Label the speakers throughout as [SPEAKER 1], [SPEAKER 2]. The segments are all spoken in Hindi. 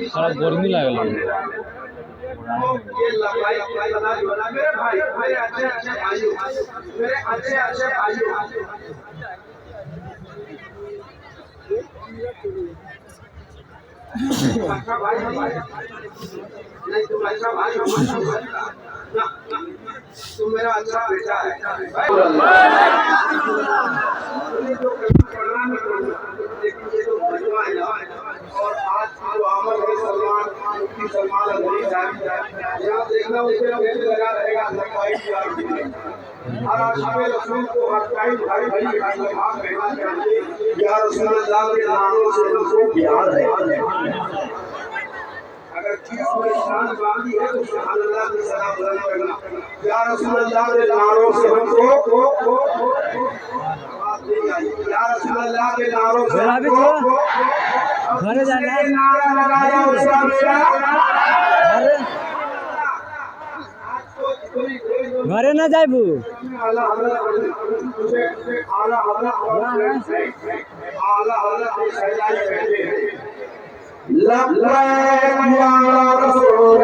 [SPEAKER 1] सारा गर्मी लागल
[SPEAKER 2] नहीं तुम अच्छा भाई तुम मेरा अच्छा बेटा है लेकिन ये तो बचवा है और आज जो अमर है सलमान यहाँ देखना उसे लगा रहेगा और आशिक़े रसूल को हर टाइम भाई भाई का सलाम कहना चाहिए या रसूलुल्लाह के नामों से हमको प्यार है अगर चीज में शान बांधी है तो सुभान अल्लाह की सलाम करना या रसूलुल्लाह के नामों से हमको या रसूलुल्लाह के नामों से
[SPEAKER 1] घरे जाना
[SPEAKER 2] नारा लगाया उसका मेरा
[SPEAKER 1] घरे ना जाबू
[SPEAKER 2] आला लब्बैक या रसूल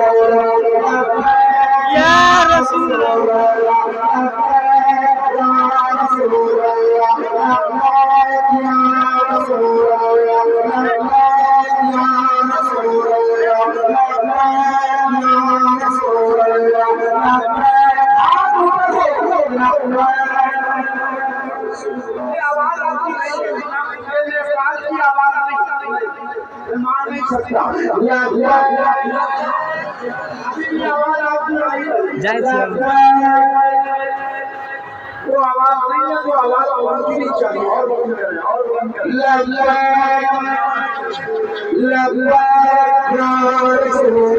[SPEAKER 2] वो आवाज नहीं है तो आवाज नहीं चाहिए और लब्बैक लब्बैक या रसूल